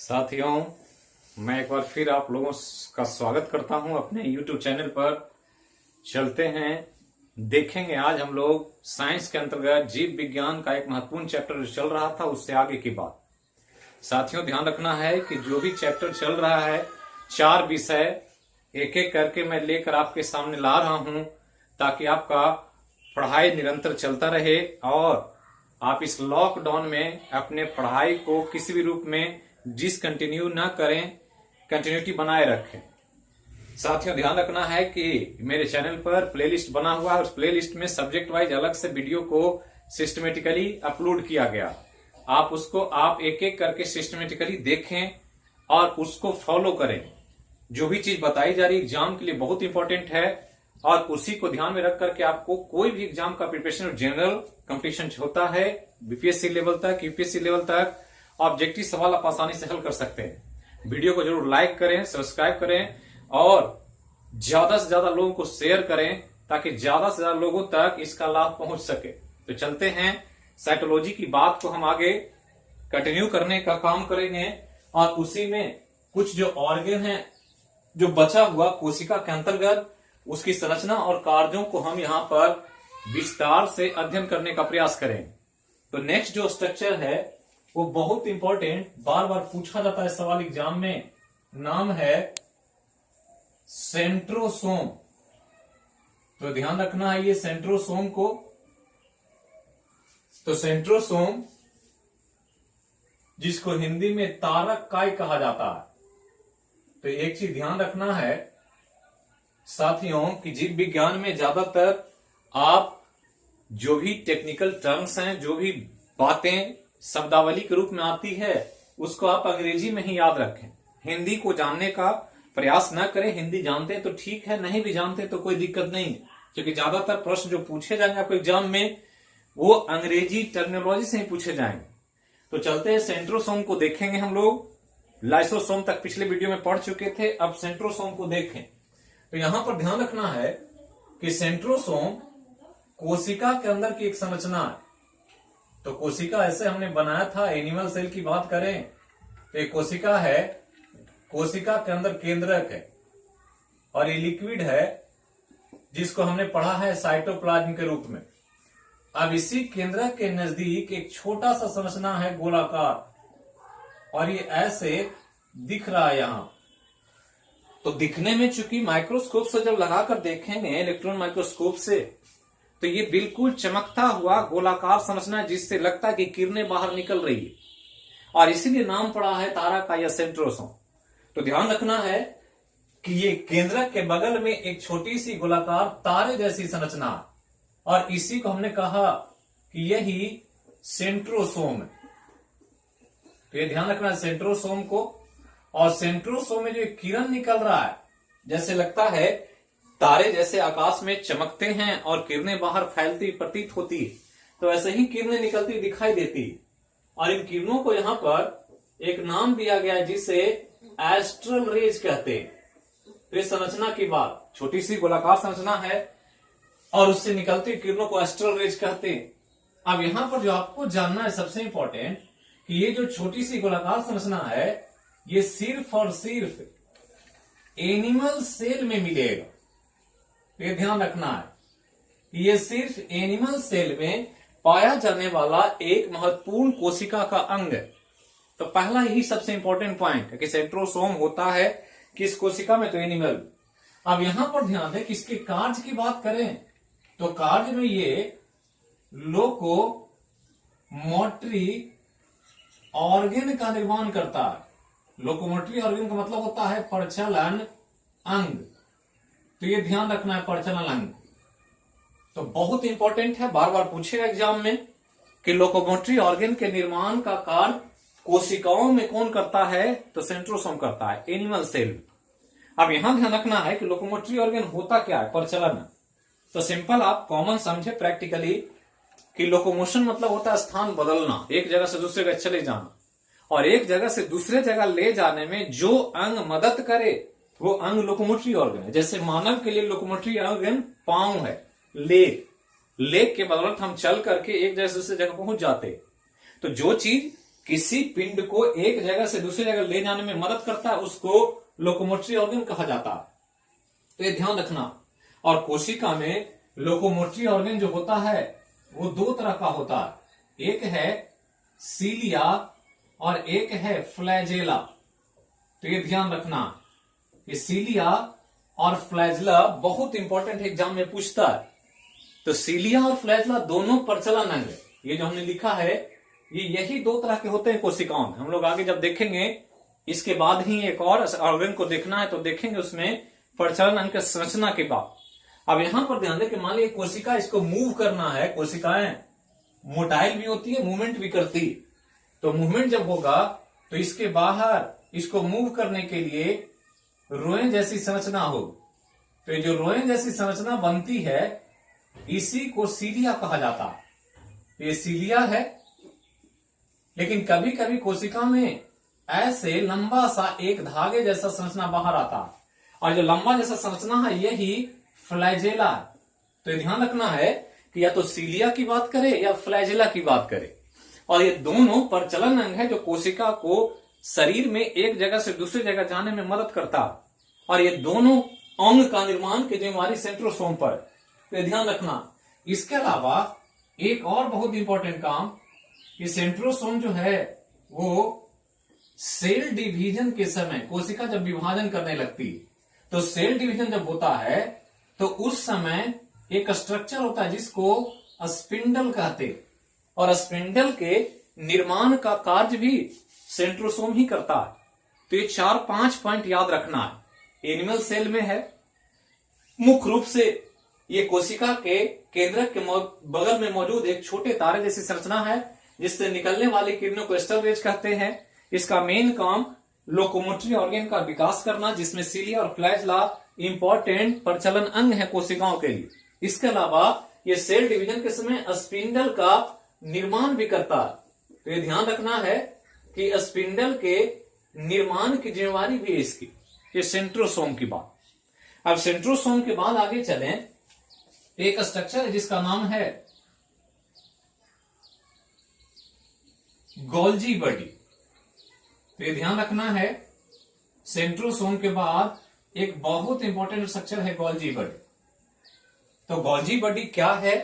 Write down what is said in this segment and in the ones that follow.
साथियों, मैं एक बार फिर आप लोगों का स्वागत करता हूं अपने YouTube चैनल पर। चलते हैं, देखेंगे आज हम लोग साइंस के अंतर्गत जीव विज्ञान का एक महत्वपूर्ण चैप्टर जो चल रहा था उससे आगे की बात। साथियों, ध्यान रखना है कि जो भी चैप्टर चल रहा है 4 विषय एक एक करके मैं लेकर आपके सामने ला रहा हूं ताकि आपका पढ़ाई निरंतर चलता रहे और आप इस लॉकडाउन में अपने पढ़ाई को किसी भी रूप में डिसकंटिन्यू ना करें, कंटिन्यूटी बनाए रखें। साथियों, ध्यान रखना है कि मेरे चैनल पर प्लेलिस्ट बना हुआ है। उस प्लेलिस्ट में सब्जेक्ट वाइज अलग से वीडियो को सिस्टमेटिकली अपलोड किया गया। आप एक एक करके सिस्टमेटिकली देखें और उसको फॉलो करें। जो भी चीज बताई जा रही एग्जाम के लिए बहुत इंपॉर्टेंट है और उसी को ध्यान में रख करके आपको कोई भी एग्जाम का प्रिपरेशन जनरल कंपटीशन होता है, बीपीएससी लेवल तक, यूपीएससी लेवल तक ऑब्जेक्टिव सवाल आप आसानी से हल कर सकते हैं। वीडियो को जरूर लाइक करें, सब्सक्राइब करें और ज्यादा से ज्यादा लोगों को शेयर करें ताकि ज्यादा से ज्यादा लोगों तक इसका लाभ पहुंच सके। तो चलते हैं, साइटोलॉजी की बात को हम आगे कंटिन्यू करने का काम करेंगे और उसी में कुछ जो ऑर्गन है जो बचा हुआ कोशिका के अंतर्गत उसकी संरचना और कार्यों को हम यहां पर विस्तार से अध्ययन करने का प्रयास करें। तो नेक्स्ट जो स्ट्रक्चर है वो बहुत इंपॉर्टेंट, बार बार पूछा जाता है सवाल एग्जाम में, नाम है सेंट्रोसोम। तो ध्यान रखना है ये सेंट्रोसोम को। तो सेंट्रोसोम जिसको हिंदी में तारक काय कहा जाता है। तो एक चीज ध्यान रखना है साथियों कि जीव विज्ञान में ज्यादातर आप जो भी टेक्निकल टर्म्स हैं, जो भी बातें शब्दावली के रूप में आती है उसको आप अंग्रेजी में ही याद रखें। हिंदी को जानने का प्रयास न करें। हिंदी जानते हैं तो ठीक है, नहीं भी जानते तो कोई दिक्कत नहीं, क्योंकि ज्यादातर प्रश्न जो पूछे जाएंगे आपको एग्जाम में वो अंग्रेजी टर्मिनोलॉजी से ही पूछे जाएंगे। तो चलते हैं, सेंट्रोसोम को देखेंगे हम लोग। लाइसोसोम तक पिछले वीडियो में पढ़ चुके थे, अब सेंट्रोसोम को देखें। तो यहां पर ध्यान रखना है कि सेंट्रोसोम कोशिका के अंदर की एक संरचना है। तो कोशिका ऐसे हमने बनाया था, एनिमल सेल की बात करें तो एक कोशिका है, कोशिका के अंदर केंद्रक है और ये लिक्विड है जिसको हमने पढ़ा है साइटोप्लाज्म के रूप में। अब इसी केंद्रक के नजदीक एक छोटा सा संरचना है गोलाकार और ये ऐसे दिख रहा है यहां। तो दिखने में चूंकि माइक्रोस्कोप से जब लगाकर देखेंगे इलेक्ट्रॉन माइक्रोस्कोप से तो ये बिल्कुल चमकता हुआ गोलाकार संरचना है जिससे लगता है कि किरणें बाहर निकल रही है और इसीलिए नाम पड़ा है तारा का या सेंट्रोसोम। तो ध्यान रखना है कि ये केंद्रक के बगल में एक छोटी सी गोलाकार तारे जैसी संरचना है और इसी को हमने कहा कि यही सेंट्रोसोम है। तो ये ध्यान रखना है सेंट्रोसोम को। और सेंट्रोसोम में जो किरण निकल रहा है जैसे लगता है तारे जैसे आकाश में चमकते हैं और किरणें बाहर फैलती प्रतीत होती है, तो ऐसे ही किरणें निकलती दिखाई देती है। और इन किरणों को यहां पर एक नाम दिया गया है जिसे एस्ट्रल रेज कहते हैं। तो इस संरचना की बात, छोटी सी गोलाकार संरचना है और उससे निकलती किरणों को एस्ट्रल रेज कहते हैं। अब यहां पर जो आपको जानना है सबसे इंपॉर्टेंट कि ये जो छोटी सी गोलाकार संरचना है ये सिर्फ और सिर्फ एनिमल सेल में मिलेगा। ये ध्यान रखना है कि ये सिर्फ एनिमल सेल में पाया जाने वाला एक महत्वपूर्ण कोशिका का अंग है। तो पहला यही सबसे इंपॉर्टेंट पॉइंट है कि सेंट्रोसोम होता है किस कोशिका में, तो एनिमल। अब यहां पर ध्यान दें कि इसके कार्य की बात करें तो कार्य में ये लोकोमोटरी ऑर्गन का निर्माण करता है। लोकोमोटरी ऑर्गन का मतलब होता है प्रचलन अंग। तो ये ध्यान रखना है, प्रचलन अंग तो बहुत इंपॉर्टेंट है, बार बार पूछेगा एग्जाम में कि लोकोमोटरी ऑर्गन के निर्माण का कार्य कोशिकाओं में कौन करता है, तो सेंट्रोसोम करता है, एनिमल सेल। अब यहां ध्यान रखना है कि लोकोमोटरी ऑर्गन होता क्या है, प्रचलन। तो सिंपल आप कॉमन समझे प्रैक्टिकली कि लोकोमोशन मतलब होता है स्थान बदलना, एक जगह से दूसरे जगह चले जाना। और एक जगह से दूसरे जगह ले जाने में जो अंग मदद करे वो अंग लोकोमोटरी ऑर्गन है। जैसे मानव के लिए लोकोमोटरी ऑर्गन पांव है, लेग के बदौलत हम चल करके एक जगह से दूसरे जगह पहुंच जाते। तो जो चीज किसी पिंड को एक जगह से दूसरी जगह ले जाने में मदद करता है, उसको लोकोमोटरी ऑर्गन कहा जाता है। तो ये ध्यान रखना। और कोशिका में लोकोमोटरी ऑर्गन जो होता है वो दो तरह का होता है, एक है सीलिया और एक है फ्लैजेला। तो ये ध्यान रखना कि सीलिया और फ्लैजेला बहुत इंपॉर्टेंट एग्जाम में पूछता है। तो सीलिया और फ्लैजेला दोनों प्रचलन अंग है। ये जो हमने लिखा है ये यही दो तरह के होते हैं कोशिकाओं में। हम लोग आगे जब देखेंगे इसके बाद ही एक और ऑर्गन को देखना है तो देखेंगे उसमें प्रचलन अंग की संरचना के बाद। अब यहां पर ध्यान दें कि मान लीजिए कोशिका इसको मूव करना है, कोशिकाएं मोटाइल भी होती है, मूवमेंट भी करती। तो मूवमेंट जब होगा तो इसके बाहर इसको मूव करने के लिए रोए जैसी संरचना हो। तो ये जो रोए जैसी संरचना बनती है इसी को सीलिया कहा जाता है। ये सीलिया है। लेकिन कभी कभी कोशिका में ऐसे लंबा सा एक धागे जैसा संरचना बाहर आता है और जो लंबा जैसा संरचना है यही फ्लैजेला है। तो ये ध्यान रखना है कि या तो सीलिया की बात करें या फ्लैजेला की बात करें। और ये दोनों प्रचलन अंग है जो कोशिका को शरीर में एक जगह से दूसरी जगह जाने में मदद करता है। और ये दोनों अंग का निर्माण की जिम्मेवारी सेंट्रोसोम पर। तो ध्यान रखना। इसके अलावा एक और बहुत इंपॉर्टेंट काम, ये सेंट्रोसोम जो है वो सेल डिवीजन के समय कोशिका जब विभाजन करने लगती तो सेल डिवीजन जब होता है तो उस समय एक स्ट्रक्चर होता है जिसको स्पिंडल कहते। और स्पिंडल के निर्माण का कार्य भी सेंट्रोसोम ही करता है। तो ये 4-5 पॉइंट याद रखना है। एनिमल सेल में है, मुख्य रूप से ये कोशिका के केंद्रक के बगल में मौजूद एक छोटे तारे जैसी संरचना है जिससे निकलने वाली किरणों को स्टरवेज कहते हैं। इसका मेन काम लोकोमोटरी ऑर्गन का विकास करना, जिसमें सीलिया और फ्लैजेला इंपॉर्टेंट प्रचलन अंग है कोशिकाओं के लिए। इसके अलावा ये सेल डिवीजन के समय स्पिंडल का निर्माण भी करता है। तो ये ध्यान रखना है कि स्पिंडल के निर्माण की जिम्मेवारी भी है इसकी। ये सेंट्रोसोम की बात। अब सेंट्रोसोम के बाद आगे चलें, एक स्ट्रक्चर है जिसका नाम है गोल्जी बॉडी। तो ये ध्यान रखना है सेंट्रोसोम के बाद एक बहुत इंपॉर्टेंट स्ट्रक्चर है गोल्जी बॉडी। तो गोल्जी बॉडी क्या है,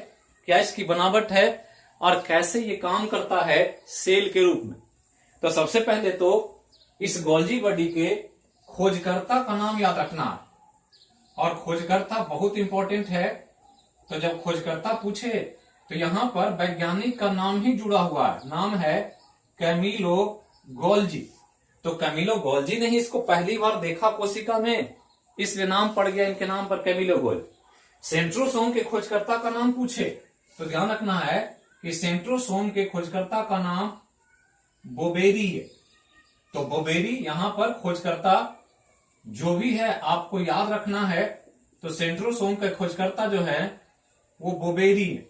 क्या इसकी बनावट है और कैसे ये काम करता है सेल के रूप में। तो सबसे पहले तो इस गोल्जी बॉडी के खोजकर्ता का नाम याद रखना है। और खोजकर्ता बहुत इंपॉर्टेंट है। तो जब खोजकर्ता पूछे तो यहां पर वैज्ञानिक का नाम ही जुड़ा हुआ है, नाम है कैमिलो गोल्जी। तो कैमिलो गोल्जी ने ही इसको पहली बार देखा कोशिका में, इसलिए नाम पड़ गया इनके नाम पर कैमिलो गोल्जी। सेंट्रोसोम के खोजकर्ता का नाम पूछे तो ध्यान रखना है कि सेंट्रोसोम के खोजकर्ता का नाम बोबेरी है। तो बोबेरी यहां पर खोजकर्ता जो भी है आपको याद रखना है। तो सेंट्रोसोम का खोजकर्ता जो है वो बोबेरी है।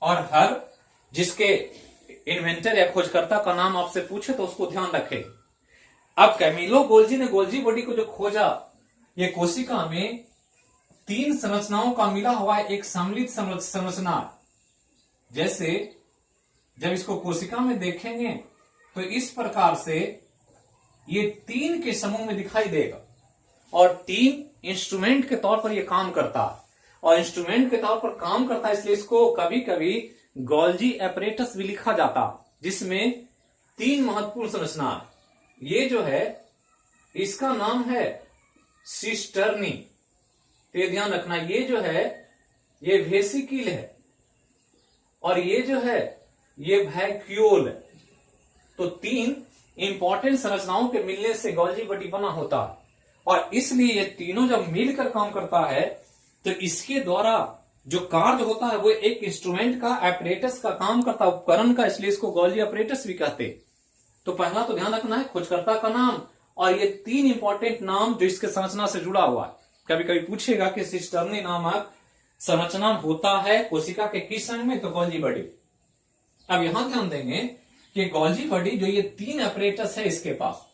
और हर जिसके इन्वेंटर या खोजकर्ता का नाम आपसे पूछे तो उसको ध्यान रखें। अब कैमिलो गोल्जी ने गोल्जी बॉडी को जो खोजा, ये कोशिका में 3 संरचनाओं का मिला हुआ एक सम्मिलित संरचना। जैसे जब इसको कोशिका में देखेंगे तो इस प्रकार से ये 3 के समूह में दिखाई देगा और 3 इंस्ट्रूमेंट के तौर पर ये काम करता है। और इंस्ट्रूमेंट के तौर पर काम करता है इसलिए इसको कभी कभी गोल्जी एपरेटस भी लिखा जाता, जिसमें 3 महत्वपूर्ण संरचना है। ये जो है इसका नाम है सिस्टर्नी। तो ये ध्यान रखना, ये जो है ये वेसिकिल है और ये जो है ये वैक्यूल है। तो 3 इंपॉर्टेंट संरचनाओं के मिलने से गोल्जी बॉडी बना होता है। और इसलिए ये तीनों जब मिलकर काम करता है तो इसके द्वारा जो कार्य होता है वो एक इंस्ट्रूमेंट का, एपरेटस का काम करता है, उपकरण का, इसलिए इसको गोल्जी एपरेटस भी कहते हैं। तो पहला तो ध्यान रखना है खोजकर्ता का नाम और ये 3 इंपॉर्टेंट नाम जो इसके संरचना से जुड़ा हुआ है। कभी कभी पूछेगा कि सिस्टर्नी नामक संरचना होता है कोशिका के किस अंग में, तो गोल्जी बॉडी। अब यहां ध्यान देंगे कि गोल्जी बॉडी जो ये 3 एपरेटस है इसके पास,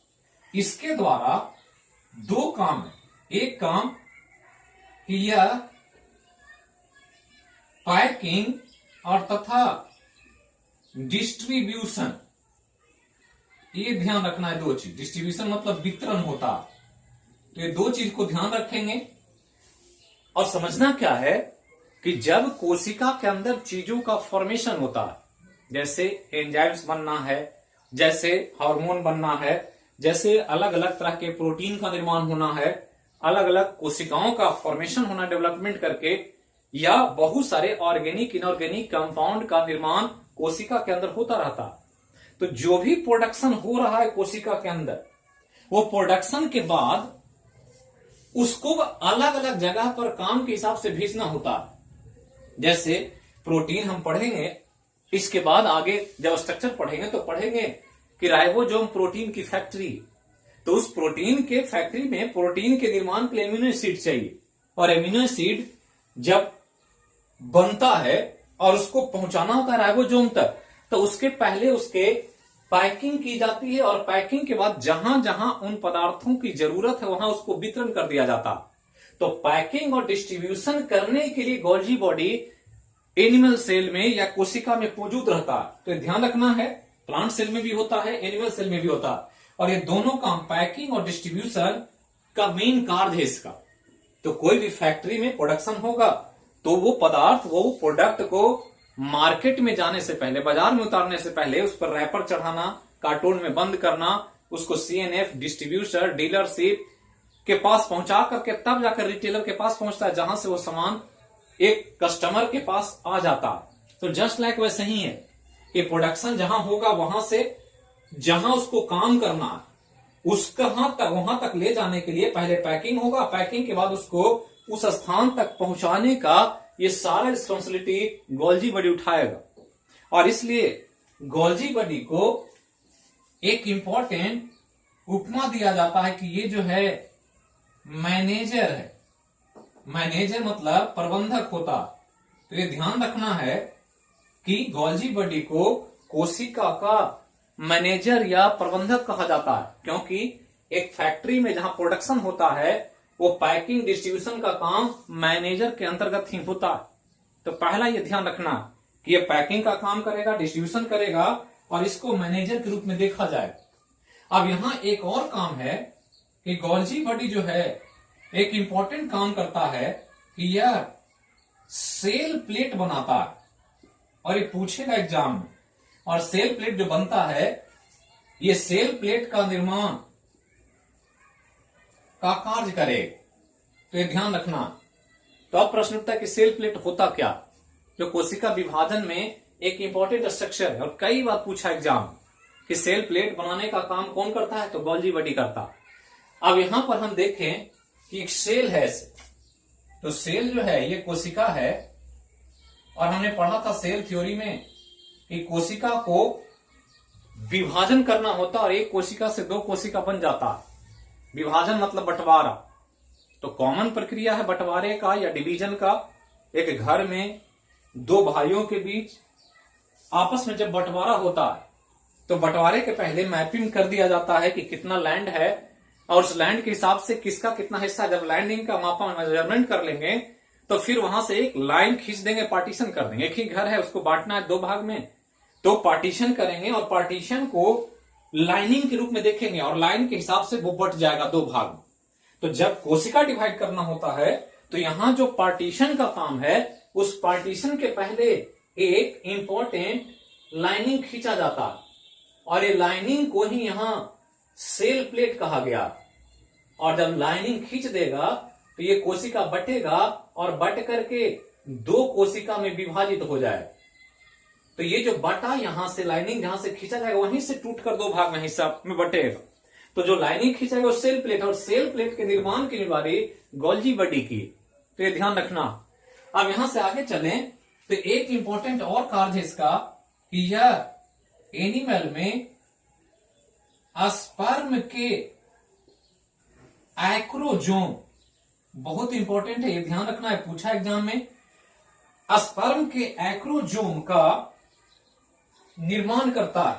इसके द्वारा 2 काम है। एक काम कि यह पैकिंग और तथा डिस्ट्रीब्यूशन, ये ध्यान रखना है। दो चीज, डिस्ट्रीब्यूशन मतलब वितरण होता है, तो ये दो चीज को ध्यान रखेंगे। और समझना क्या है कि जब कोशिका के अंदर चीजों का फॉर्मेशन होता है, जैसे एंजाइम्स बनना है, जैसे हार्मोन बनना है, जैसे अलग अलग तरह के प्रोटीन का निर्माण होना है, अलग अलग कोशिकाओं का फॉर्मेशन होना डेवलपमेंट करके, या बहुत सारे ऑर्गेनिक इनऑर्गेनिक कंपाउंड का निर्माण कोशिका के अंदर होता रहता। तो जो भी प्रोडक्शन हो रहा है कोशिका के अंदर, वो प्रोडक्शन के बाद उसको अलग अलग जगह पर काम के हिसाब से भेजना होता। जैसे प्रोटीन हम पढ़ेंगे, इसके बाद आगे जब स्ट्रक्चर पढ़ेंगे तो पढ़ेंगे कि राइबोसोम प्रोटीन की फैक्ट्री, तो उस प्रोटीन के फैक्ट्री में प्रोटीन के निर्माण के लिए एमिनो एसिड चाहिए, और एमिनो एसिड जब बनता है और उसको पहुंचाना होता है राइबोसोम तक, तो उसके पहले उसके पैकिंग की जाती है, और पैकिंग के बाद जहां जहां उन पदार्थों की जरूरत है वहां उसको वितरण कर दिया जाता। तो पैकिंग और डिस्ट्रीब्यूशन करने के लिए गोल्जी बॉडी एनिमल सेल में या कोशिका में मौजूद रहता है। तो ध्यान रखना है, प्लांट सेल में भी होता है, एनिमल सेल में भी होता है, और ये दोनों काम पैकिंग और डिस्ट्रीब्यूशन का मेन कार्य है इसका। तो कोई भी फैक्ट्री में प्रोडक्शन होगा तो वो पदार्थ, वो प्रोडक्ट को मार्केट में जाने से पहले, बाजार में उतारने से पहले उस पर रैपर चढ़ाना, कार्टून में बंद करना, उसको सीएनएफ डिस्ट्रीब्यूटर डीलरशिप के पास पहुंचा करके तब जाकर रिटेलर के पास पहुंचता है, जहां से वो सामान एक कस्टमर के पास आ जाता। तो जस्ट लाइक वैसे ही है कि प्रोडक्शन जहां होगा वहां से जहां उसको काम करना उसका वहां तक ले जाने के लिए पहले पैकिंग होगा, पैकिंग के बाद उसको उस स्थान तक पहुंचाने का ये सारा रिस्पॉन्सिबिलिटी गोल्जी बॉडी उठाएगा। और इसलिए गोल्जी बॉडी को एक इंपॉर्टेंट उपमा दिया जाता है कि ये जो है मैनेजर है। मैनेजर मतलब प्रबंधक होता। तो ये ध्यान रखना है कि गोल्जी बॉडी को कोशिका का मैनेजर या प्रबंधक कहा जाता है, क्योंकि एक फैक्ट्री में जहां प्रोडक्शन होता है वो पैकिंग डिस्ट्रीब्यूशन का काम मैनेजर के अंतर्गत ही होता है। तो पहला ये ध्यान रखना कि ये पैकिंग का काम करेगा, डिस्ट्रीब्यूशन करेगा, और इसको मैनेजर के रूप में देखा जाए। अब यहां एक और काम है कि गोल्जी बॉडी जो है एक इंपॉर्टेंट काम करता है कि यह सेल प्लेट बनाता है, और ये पूछेगा एग्जाम में। और सेल प्लेट जो बनता है, ये सेल प्लेट का निर्माण का कार्य करे, तो ये ध्यान रखना। तो अब प्रश्न उठता है कि सेल प्लेट होता क्या, जो कोशिका विभाजन में एक इंपॉर्टेंट स्ट्रक्चर है, और कई बार पूछा एग्जाम कि सेल प्लेट बनाने का काम कौन करता है, तो गोल्जी बॉडी करता। अब यहां पर हम देखें कि एक सेल है, तो सेल जो है ये कोशिका है, और हमने पढ़ा था सेल थ्योरी में कि कोशिका को विभाजन करना होता और एक कोशिका से दो कोशिका बन जाता। विभाजन मतलब बंटवारा। तो कॉमन प्रक्रिया है बंटवारे का या डिवीजन का। एक घर में दो भाइयों के बीच आपस में जब बंटवारा होता है तो बंटवारे के पहले मैपिंग कर दिया जाता है कि कितना लैंड है, और उस लैंड के हिसाब से किसका कितना हिस्सा। जब लैंडिंग का मापा मेजरमेंट कर लेंगे तो फिर वहां से एक लाइन खींच देंगे, पार्टीशन कर देंगे। एक ही घर है, उसको बांटना है दो भाग में, तो पार्टीशन करेंगे, और पार्टीशन को लाइनिंग के रूप में देखेंगे, और लाइन के हिसाब से वो बट जाएगा दो भाग में। तो जब कोशिका डिवाइड करना होता है तो यहां जो पार्टीशन का काम है, उस पार्टीशन के पहले एक इंपॉर्टेंट लाइनिंग खींचा जाता है, और ये लाइनिंग को ही यहां सेल प्लेट कहा गया। और जब लाइनिंग खींच देगा तो ये कोशिका बटेगा, और बट करके दो कोशिका में विभाजित हो जाए। तो ये जो बटा यहां से लाइनिंग जहां से खींचा जाएगा वहीं से टूटकर दो भाग में हिस्सा में बटेगा। तो जो लाइनिंग खींचाएगा वो सेल प्लेट, और सेल प्लेट के निर्माण की जिम्मेदारी गोल्जी बॉडी की। तो ये ध्यान रखना। अब यहां से आगे चलें तो एक इंपॉर्टेंट और कार्य है इसका कि यह एनिमल में स्पर्म के एक्रोजोम, बहुत इंपॉर्टेंट है, ये ध्यान रखना है, पूछा एग्जाम में। स्पर्म के एक्रोजोम का निर्माण करता है।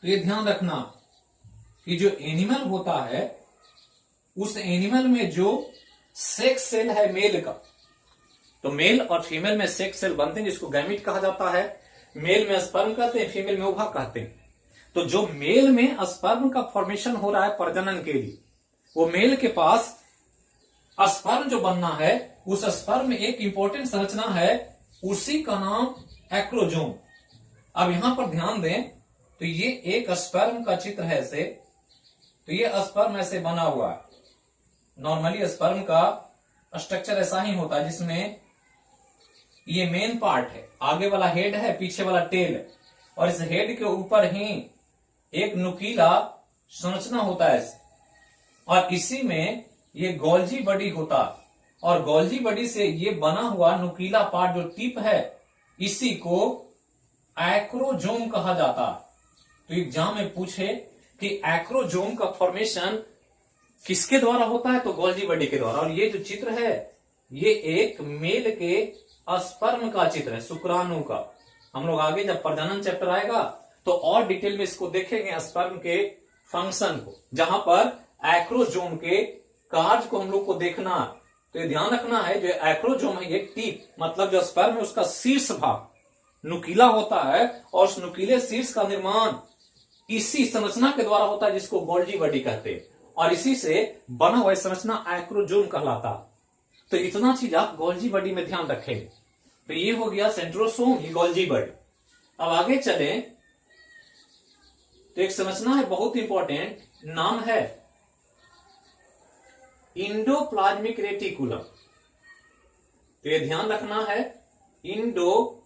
तो ये ध्यान रखना कि जो एनिमल होता है उस एनिमल में जो सेक्स सेल है मेल का, तो मेल और फीमेल में सेक्स सेल बनते हैं जिसको गैमीट कहा जाता है। मेल में स्पर्म कहते हैं, फीमेल में ओवा कहते हैं। तो जो मेल में स्पर्म का फॉर्मेशन हो रहा है प्रजनन के लिए, वो मेल के पास स्पर्म जो बनना है, उस स्पर्म में एक इंपॉर्टेंट संरचना है, उसी का नाम एक्रोजोम। अब यहां पर ध्यान दें तो ये एक स्पर्म का चित्र है ऐसे, तो ये स्पर्म ऐसे बना हुआ है। नॉर्मली स्पर्म का स्ट्रक्चर ऐसा ही होता है, जिसमें ये मेन पार्ट है, आगे वाला हेड है, पीछे वाला टेल है, और इस हेड के ऊपर ही एक नुकीला संरचना होता है, और इसी में ये गोल्जी बॉडी होता है, और गोल्जी बॉडी से ये बना हुआ नुकीला पार्ट जो टिप है, इसी को एक्रोजोम कहा जाता है। तो एग्जाम में पूछे कि एक्रोजोम का फॉर्मेशन किसके द्वारा होता है, तो गोल्जी बॉडी के द्वारा। और ये जो चित्र है, ये एक मेल के स्पर्म का चित्र है, शुक्राणु का। हम लोग आगे जब प्रजनन चैप्टर आएगा तो और डिटेल में इसको देखेंगे, स्पर्म के फंक्शन को, जहां पर एक्रोजोम के कार्य को हम लोग को देखना है। तो ये ध्यान रखना है, जो एक्रोजोम है ये टिप, मतलब जो स्पर्म है उसका शीर्ष भाग नुकीला होता है, और उस नुकीले शीर्ष का निर्माण इसी संरचना के द्वारा होता है, जिसको गोल्जी बॉडी कहते हैं, और इसी से बना हुआ संरचना एक्रोजोम कहलाता है। तो इतना चीज आप गोल्जी बॉडी में ध्यान रखें। तो ये हो गया सेंट्रोसोम, ये गोल्जी बॉडी। अब आगे चले तो एक संरचना है बहुत इंपॉर्टेंट, नाम है इंडोप्लाज्मिक रेटिकुलम। तो ये ध्यान रखना है, इंडोप्लाज्मिक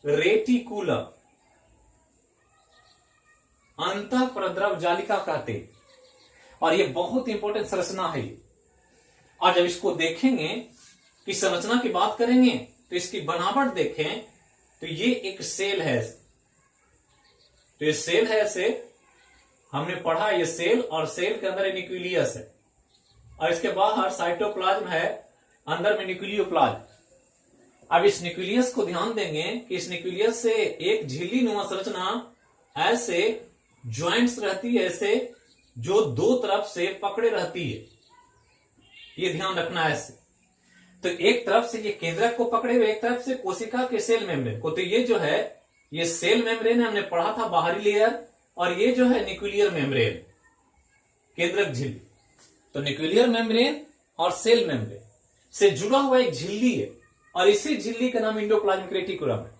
रेटिकुलम, अंतःप्रद्रव जालिका कहते हैं, और ये बहुत इंपॉर्टेंट संरचना है। और जब इसको देखेंगे कि संरचना की बात करेंगे तो इसकी बनावट देखें तो ये एक सेल है। तो ये सेल है, ऐसे हमने पढ़ा, ये सेल, और सेल के अंदर न्यूक्लियस है, और इसके बाहर साइटोप्लाज्म है, अंदर में न्यूक्लियोप्लाज्म। अब इस न्यूक्लियस को ध्यान देंगे कि इस न्यूक्लियस से एक झिल्ली नुमा संरचना ऐसे ज्वाइंट्स रहती है, ऐसे जो दो तरफ से पकड़े रहती है, ये ध्यान रखना है ऐसे। तो एक तरफ से ये केंद्रक को पकड़े हुए, एक तरफ से कोशिका के सेल मेम्ब्रेन को। तो ये जो है, ये सेल मेम्ब्रेन हमने पढ़ा था, बाहरी लेयर, और ये जो है न्यूक्लियर मेम्ब्रेन, केंद्रक झिल्ली। तो न्यूक्लियर मेम्ब्रेन और सेल मेम्ब्रेन से जुड़ा हुआ एक झिल्ली है, और इसी झिल्ली का नाम इंडोप्लाज्मिक रेटिकुलम है,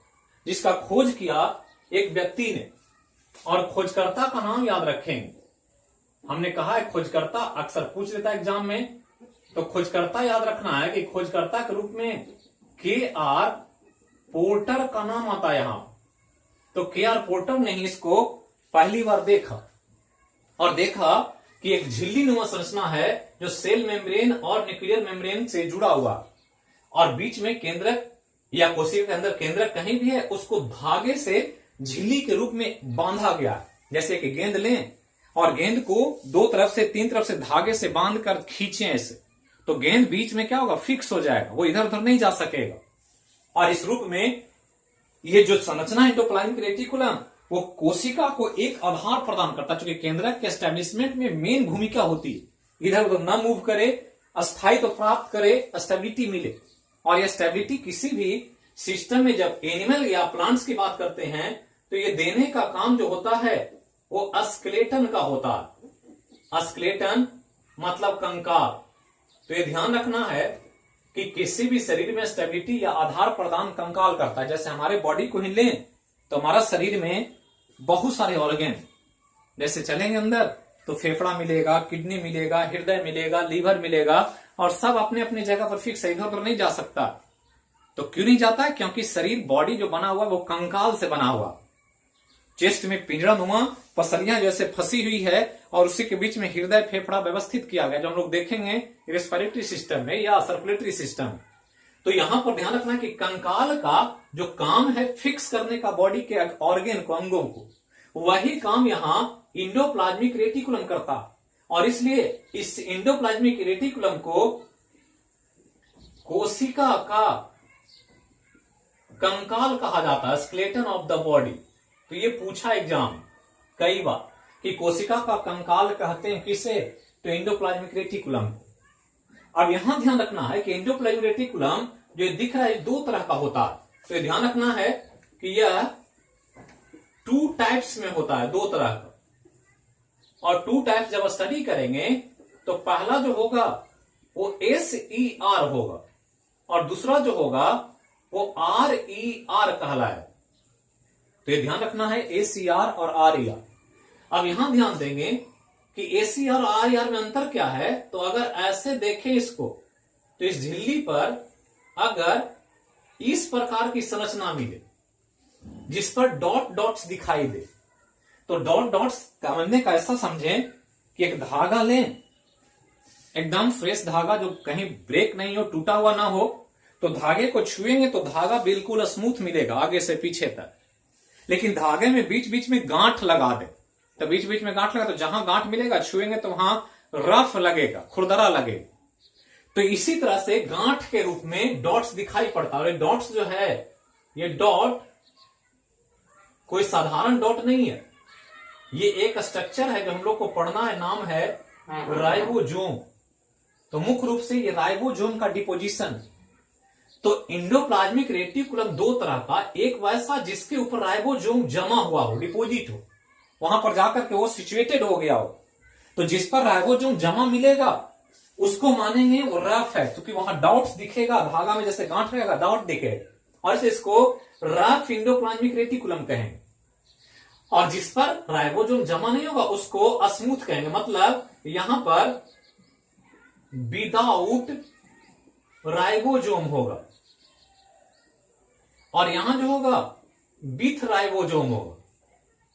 जिसका खोज किया एक व्यक्ति ने। और खोजकर्ता का नाम याद रखेंगे, हमने कहा है खोजकर्ता अक्सर पूछ लेता है एग्जाम में, तो खोजकर्ता याद रखना है कि खोजकर्ता के रूप में के.आर. पोर्टर का नाम आता है यहां। तो के.आर. पोर्टर ने ही इसको पहली बार देखा, और देखा कि एक झिल्ली नुमा संरचना है जो सेल मेम्ब्रेन और न्यूक्लियर मेम्ब्रेन से जुड़ा हुआ, और बीच में केंद्रक या कोशिका के अंदर केंद्रक कहीं भी है, उसको धागे से झिल्ली के रूप में बांधा गया। जैसे कि गेंद लें और गेंद को दो तरफ से, तीन तरफ से धागे से बांध कर खींचे ऐसे, तो गेंद बीच में क्या होगा, फिक्स हो जाएगा, वो इधर उधर नहीं जा सकेगा। और इस रूप में ये जो संरचना इंडोप्लाज्मिक रेटिकुलम, वो कोशिका को एक आधार प्रदान करता है, क्योंकि केंद्रक के एस्टेब्लिशमेंट में मेन भूमिका होती है, इधर उधर न मूव करे, स्थायित्व तो प्राप्त करे, स्टेबिलिटी मिले। और यह स्टेबिलिटी किसी भी सिस्टम में जब एनिमल या प्लांट्स की बात करते हैं तो ये देने का काम जो होता है वो स्केलेटन का होता है। स्केलेटन मतलब कंकाल। तो ये ध्यान रखना है कि किसी भी शरीर में स्टेबिलिटी या आधार प्रदान कंकाल करता है। जैसे हमारे बॉडी को ही लें तो हमारा शरीर में बहुत सारे ऑर्गन, जैसे चलेंगे अंदर तो फेफड़ा मिलेगा, किडनी मिलेगा, हृदय मिलेगा, लीवर मिलेगा, और सब अपने अपने जगह पर फिक्स है, इधर उधर नहीं जा सकता। तो क्यों नहीं जाता है? क्योंकि शरीर, बॉडी जो बना हुआ वो कंकाल से बना हुआ। चेस्ट में पिंजरा नुमा पसलियां जैसे फंसी हुई है, और उसी के बीच में हृदय फेफड़ा व्यवस्थित किया गया, जो हम लोग देखेंगे रेस्पिरेटरी सिस्टम में या सर्कुलेटरी सिस्टम। तो यहां पर ध्यान रखना कि कंकाल का जो काम है फिक्स करने का बॉडी के ऑर्गन को, अंगों को, वही काम यहां इंडोप्लाज्मिक रेटिकुलम करता। और इसलिए इस इंडोप्लाज्मिक रेटिकुलम को कोशिका का कंकाल कहा जाता है, स्केलेटन ऑफ द बॉडी। तो ये पूछा एग्जाम कई बार कि कोशिका का कंकाल कहते हैं किसे? तो इंडोप्लाज्मिक रेटिकुलम। अब यहां ध्यान रखना है कि इंडोप्लाज्मिक रेटिकुलम जो दिख रहा है दो तरह का होता है। तो ध्यान रखना है कि यह 2 टाइप्स में होता है, दो तरह का। और 2 टाइप्स जब स्टडी करेंगे तो पहला जो होगा वो SER होगा और दूसरा जो होगा वो RER कहलाए। तो ये ध्यान रखना है ACR और RER। अब यहां ध्यान देंगे कि ACR और RER में अंतर क्या है। तो अगर ऐसे देखें इसको तो इस झिल्ली पर अगर इस प्रकार की संरचना मिले जिस पर डॉट डॉट्स दिखाई दे, तो डॉट डॉट्स समझने का ऐसा समझें कि एक धागा लें, एकदम फ्रेश धागा जो कहीं ब्रेक नहीं हो, टूटा हुआ ना हो, तो धागे को छुएंगे तो धागा बिल्कुल स्मूथ मिलेगा आगे से पीछे तक। लेकिन धागे में बीच बीच में गांठ लगा दे, तो बीच बीच में गांठ लगा तो जहां गांठ मिलेगा छुएंगे तो वहां रफ लगेगा, खुरदरा लगेगा। तो इसी तरह से गांठ के रूप में डॉट्स दिखाई पड़ता है। और ये डॉट्स जो है, ये डॉट कोई साधारण डॉट नहीं है, ये एक स्ट्रक्चर है जो हम लोग को पढ़ना है, नाम है राइबोसोम। तो मुख्य रूप से ये राइबोसोम का डिपोजिशन। तो इंडोप्लाज्मिक रेटिकुलम दो तरह का, एक वैसा जिसके ऊपर राइबोसोम जमा हुआ हो, डिपोजिट हो, वहां पर जाकर के वो सिचुएटेड हो गया हो। तो जिस पर राइबोसोम जमा मिलेगा उसको मानेंगे वो रफ है, क्योंकि वहां डॉट्स दिखेगा, धागा में जैसे गांठ रहेगा डॉट दिखेगा, और इसको रफ इंडोप्लाज्मिक रेटिकुलम कहेंगे। और जिस पर राइबोसोम जमा नहीं होगा उसको स्मूथ कहेंगे, मतलब यहां पर विदाउट राइबोसोम होगा और यहां जो होगा विथ राइबोसोम होगा।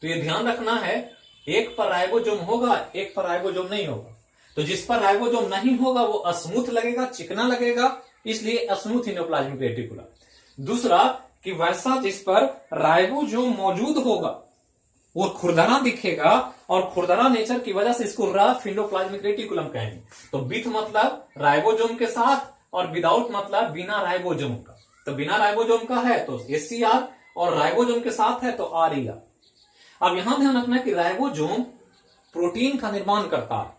तो ये ध्यान रखना है, एक पर राइबोसोम होगा, एक पर राइबोसोम नहीं होगा। तो जिस पर राइबोसोम नहीं होगा वो स्मूथ लगेगा, चिकना लगेगा, इसलिए स्मूथ इंडोप्लाज्मिक रेटिकुलम। दूसरा कि वैसा जिस पर राइबोसोम मौजूद होगा वो खुरदरा दिखेगा, और खुरदरा नेचर की वजह से इसको रफ इंडोप्लाज्मिक रेटिकुलम कहेंगे। तो विथ मतलब राइबोसोम के साथ, और विदाउट मतलब बिना राइबोसोम का। तो बिना राइबोसोम का है तो SCR, और राइबोसोम के साथ है तो RER। अब यहां ध्यान रखना है कि राइबोसोम प्रोटीन का निर्माण करता है,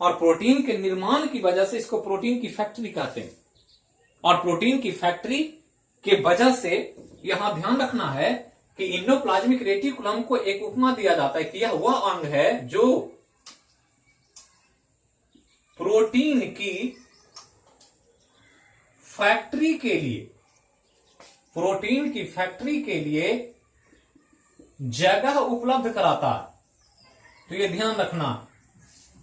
और प्रोटीन के निर्माण की वजह से इसको प्रोटीन की फैक्ट्री कहते हैं। और प्रोटीन की फैक्ट्री के वजह से यहां ध्यान रखना है कि इंडोप्लाज्मिक रेटिकुलम को एक उपमा दिया जाता है कि यह वह अंग है जो प्रोटीन की फैक्ट्री के लिए जगह उपलब्ध कराता है। तो यह ध्यान रखना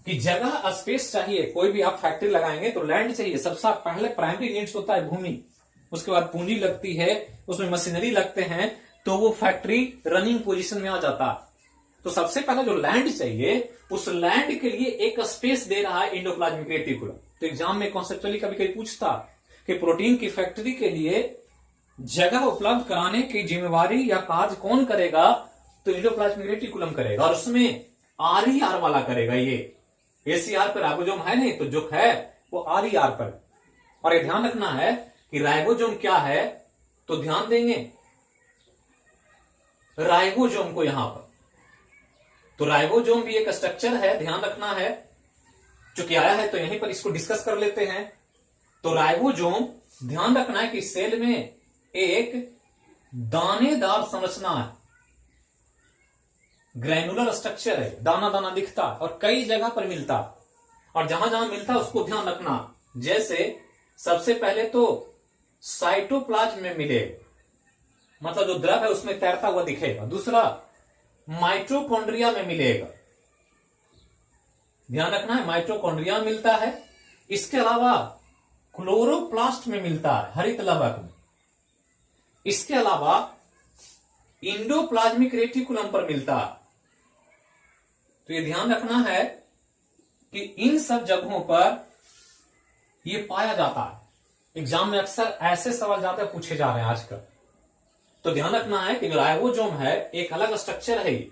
कि जगह स्पेस चाहिए, कोई भी आप फैक्ट्री लगाएंगे तो लैंड चाहिए। सबसे पहले प्राइमरी नीड्स होता है भूमि, उसके बाद पूंजी लगती है, उसमें मशीनरी लगते हैं, तो वो फैक्ट्री रनिंग पोजीशन में आ जाता है। तो सबसे पहले जो लैंड चाहिए, उस लैंड के लिए एक स्पेस दे रहा है इंडोप्लाज्मिक रेटिकुलम। तो एग्जाम में कॉन्सेप्चुअली कभी कभी पूछता कि प्रोटीन की फैक्ट्री के लिए जगह उपलब्ध कराने की जिम्मेवारी या कार्य कौन करेगा, तो इंडोप्लाज्मिक रेटिकुलम करेगा, और उसमें RER वाला करेगा। ये ACR पर राइबोसोम है नहीं, तो जो है वो RER पर। और ये ध्यान रखना है कि राइबोसोम क्या है, तो ध्यान देंगे राइबोसोम को यहां पर। तो राइबोसोम भी एक स्ट्रक्चर है, ध्यान रखना है, चूंकि आया है तो यहीं पर इसको डिस्कस कर लेते हैं। तो राइबोसोम ध्यान रखना है कि सेल में एक दानेदार संरचना है, ग्रैनुलर स्ट्रक्चर है, दाना दाना दिखता और कई जगह पर मिलता, और जहां जहां मिलता उसको ध्यान रखना। जैसे सबसे पहले तो साइटोप्लाज्म में मिले, मतलब जो द्रव है उसमें तैरता हुआ दिखेगा। दूसरा माइटोकॉन्ड्रिया में मिलेगा, ध्यान रखना है माइटोकॉन्ड्रिया में मिलता है। इसके अलावा क्लोरोप्लास्ट में मिलता है, हरित लवक में। इसके अलावा इंडोप्लाज्मिक रेटिकुलम पर मिलता है। तो ये ध्यान रखना है कि इन सब जगहों पर यह पाया जाता है। एग्जाम में अक्सर ऐसे सवाल ज्यादा पूछे जा रहे हैं आजकल। तो ध्यान रखना है कि राइबोसोम है एक अलग स्ट्रक्चर है ये,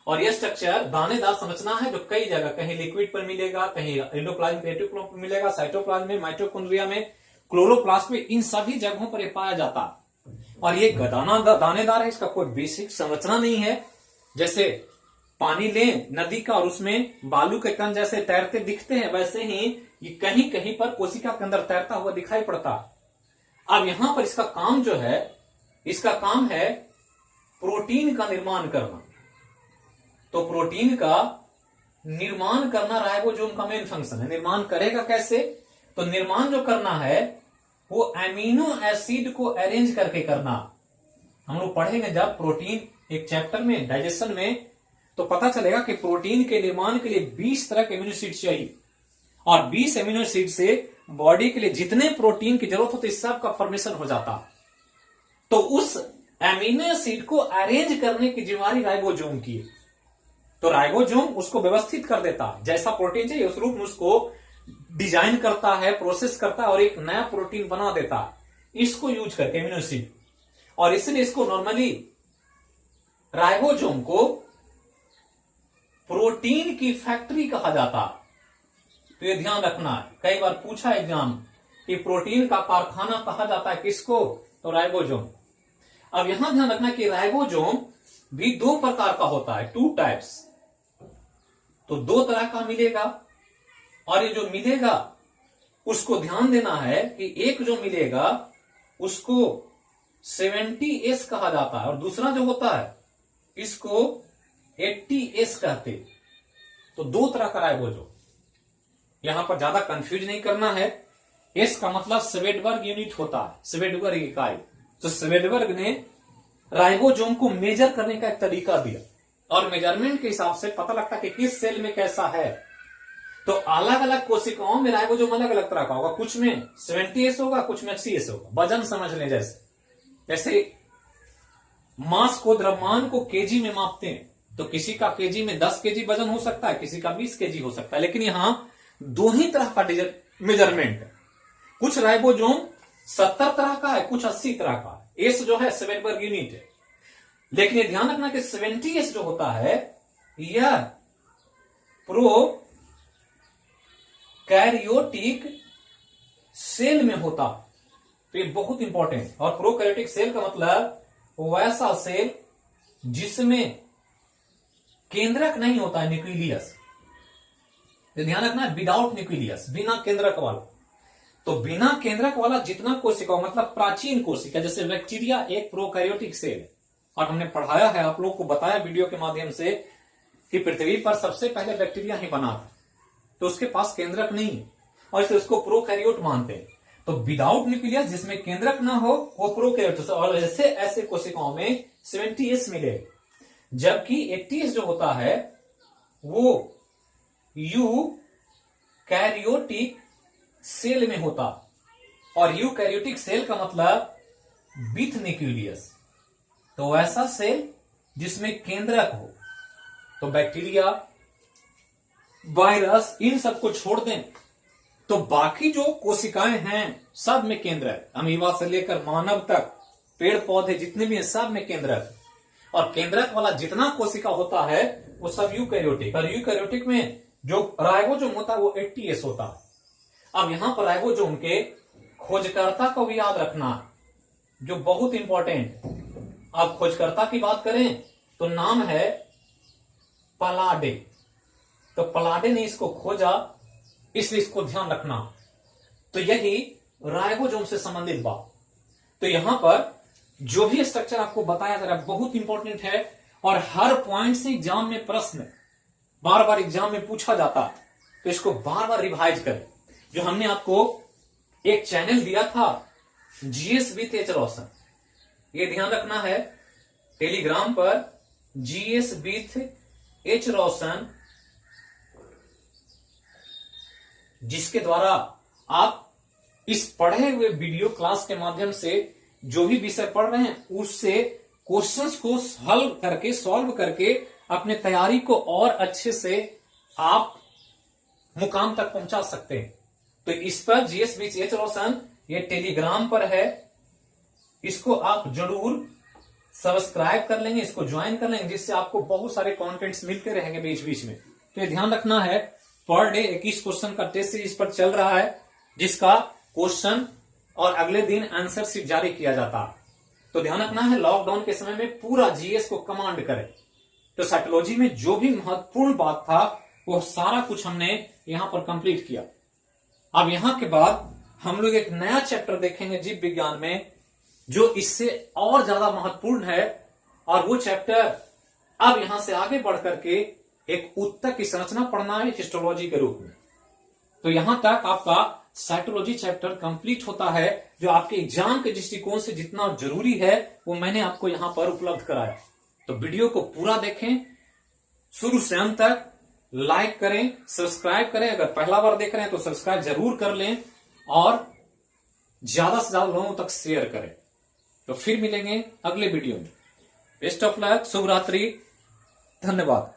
और यह स्ट्रक्चर दानेदार संरचना है जो कई जगह, कहीं लिक्विड पर मिलेगा, कहीं इंडोप्लाज्मिक रेटिकुलम पर मिलेगा, साइटोप्लाज्म में, माइटोकॉन्ड्रिया में, क्लोरोप्लास्ट में, इन सभी जगहों पर यह पाया जाता है। और ये दानेदार है, इसका कोई बेसिक संरचना नहीं है। जैसे पानी लें नदी का और उसमें बालू के कण जैसे तैरते दिखते हैं, वैसे ही ये कहीं कहीं पर कोशिका के अंदर तैरता हुआ दिखाई पड़ता। अब यहां पर इसका काम जो है, इसका काम है प्रोटीन का निर्माण करना। तो प्रोटीन का निर्माण करना राइबोसोम का मेन फंक्शन है। निर्माण करेगा कैसे? तो निर्माण जो करना है वो अमीनो एसिड को अरेंज करके करना। हम लोग पढ़ेंगे जब प्रोटीन एक चैप्टर में डाइजेशन में, तो पता चलेगा कि प्रोटीन के निर्माण के लिए 20 तरह के एमिनो एसिड चाहिए, और 20 एमिनो एसिड से बॉडी के लिए जितने प्रोटीन की जरूरत होती है सब का फॉर्मेशन हो जाता। तो उस एमिनो एसिड को अरेंज करने की जिम्मेदारी राइबोसोम की है। तो राइबोसोम उसको व्यवस्थित कर देता, जैसा प्रोटीन चाहिए उस रूप में उसको डिजाइन करता है, प्रोसेस करता है और एक नया प्रोटीन बना देता है इसको यूज करके एमिनो एसिड। और इसलिए इसको नॉर्मली राइबोसोम को प्रोटीन की फैक्ट्री कहा जाता है। तो ये ध्यान रखना है, कई बार पूछा एग्जाम कि प्रोटीन का कारखाना कहा जाता है किसको? तो राइबोसोम। अब यहां ध्यान रखना कि राइबोसोम भी 2 प्रकार का होता है, 2 टाइप्स। तो 2 तरह का मिलेगा, और ये जो मिलेगा उसको ध्यान देना है कि एक जो मिलेगा उसको 70S कहा जाता है और दूसरा जो होता है इसको 80S कहते। तो 2 तरह का राइबोसोम, यहां पर ज्यादा कंफ्यूज नहीं करना है। एस का मतलब स्वेडबर्ग यूनिट होता है, स्वेडबर्ग इकाई। तो स्वेडबर्ग ने राइबोसोम को मेजर करने का एक तरीका दिया, और मेजरमेंट के हिसाब से पता लगता है कि किस सेल में कैसा है। तो अलग अलग कोशिकाओं में राइबोसोम अलग अलग तरह का होगा, कुछ में 70S होगा, कुछ में 80S होगा। वजन समझ लें, जैसे मास को, द्रव्यमान को केजी में मापते हैं, तो किसी का केजी में 10 केजी वजन हो सकता है, किसी का 20 केजी हो सकता है। लेकिन यहां 2 ही तरह का मेजरमेंट है। कुछ राइबोसोम 70 तरह का है, कुछ 80 तरह का है। एस जो है स्वेडबर्ग यूनिट है। लेकिन ये ध्यान रखना कि 70S जो होता है यह प्रो कैरियोटिक सेल में होता। तो ये बहुत इंपॉर्टेंट। और प्रोकैरियोटिक सेल का मतलब वैसा सेल जिसमें केंद्रक नहीं होता है, न्यूक्लियस। तो ध्यान रखना है, विदाउट न्यूक्लियस, बिना केंद्रक वाला। तो बिना केंद्रक वाला जितना कोशिका मतलब प्राचीन कोशिका, जैसे बैक्टीरिया एक प्रोकैरियोटिक सेल है। और हमने पढ़ाया है, आप लोगों को बताया वीडियो के माध्यम से कि पृथ्वी पर सबसे पहले बैक्टीरिया ही बना था, तो उसके पास केंद्रक नहीं है और इसलिए उसको प्रोकैरियोट मानते हैं। तो विदाउट न्यूक्लियस जिसमें केंद्रक ना हो वो प्रोकैरियोट। और ऐसे कोशिकाओं में 70S मिले, जबकि 80S जो होता है वो यूकैरियोटिक सेल में होता। और यूकैरियोटिक सेल का मतलब विथ न्यूक्लियस, तो ऐसा सेल जिसमें केंद्रक हो। तो बैक्टीरिया, वायरस, इन सबको छोड़ दें तो बाकी जो कोशिकाएं हैं सब में केंद्रक। अमीबा से लेकर मानव तक, पेड़ पौधे जितने भी हैं सब में केंद्रक। और केंद्रक वाला जितना कोशिका होता है वो सब यूकैरियोटिक। और यूकैरियोटिक में जो राइबोसोम होता है वो 80S होता है। अब यहां पर राइबोसोम के खोजकर्ता को भी याद रखना, जो बहुत इंपॉर्टेंट। अब खोजकर्ता की बात करें तो नाम है पलाडे। तो पलाडे ने इसको खोजा, इसलिए इसको ध्यान रखना। तो यही राइबोसोम से संबंधित बात। तो यहां पर जो भी स्ट्रक्चर आपको बताया जा रहा है बहुत इंपॉर्टेंट है, और हर पॉइंट से एग्जाम में प्रश्न बार बार एग्जाम में पूछा जाता है, तो इसको बार बार रिवाइज करें। जो हमने आपको एक चैनल दिया था GS विथ एच रोशन, ये ध्यान रखना है, टेलीग्राम पर GS विथ एच रोशन, जिसके द्वारा आप इस पढ़े हुए वीडियो क्लास के माध्यम से जो भी विषय पढ़ रहे हैं उससे क्वेश्चंस को सॉल्व करके अपने तैयारी को और अच्छे से आप मुकाम तक पहुंचा सकते हैं। तो इस पर GS विथ एच रोशन ये टेलीग्राम पर है, इसको आप जरूर सब्सक्राइब कर लेंगे, इसको ज्वाइन कर लेंगे, जिससे आपको बहुत सारे कंटेंट्स मिलते रहेंगे बीच बीच में। तो ये ध्यान रखना है, पर डे 21 क्वेश्चन का टेस्ट सीरीज पर चल रहा है, जिसका क्वेश्चन और अगले दिन आंसर शीट जारी किया जाता है। तो ध्यान रखना है, लॉकडाउन के समय में पूरा GS को कमांड करें। तो साइकोलॉजी में जो भी महत्वपूर्ण बात था वो सारा कुछ हमने यहां पर कंप्लीट किया। अब यहां के बाद हम लोग एक नया चैप्टर देखेंगे जीव विज्ञान में जो इससे और ज्यादा महत्वपूर्ण है, और वो चैप्टर अब यहां से आगे बढ़ करके एक उत्तक की संरचना पढ़ना है हिस्टोलॉजी के रूप में। तो यहां तक आपका साइटोलॉजी चैप्टर कंप्लीट होता है, जो आपके एग्जाम के दृष्टिकोण से जितना जरूरी है वो मैंने आपको यहां पर उपलब्ध कराया। तो वीडियो को पूरा देखें शुरू से अंत तक, लाइक करें, सब्सक्राइब करें। अगर पहला बार देख रहे हैं तो सब्सक्राइब जरूर कर लें और ज्यादा से ज्यादा लोगों तक शेयर करें। तो फिर मिलेंगे अगले वीडियो में। बेस्ट ऑफ लक, शुभ रात्रि, धन्यवाद।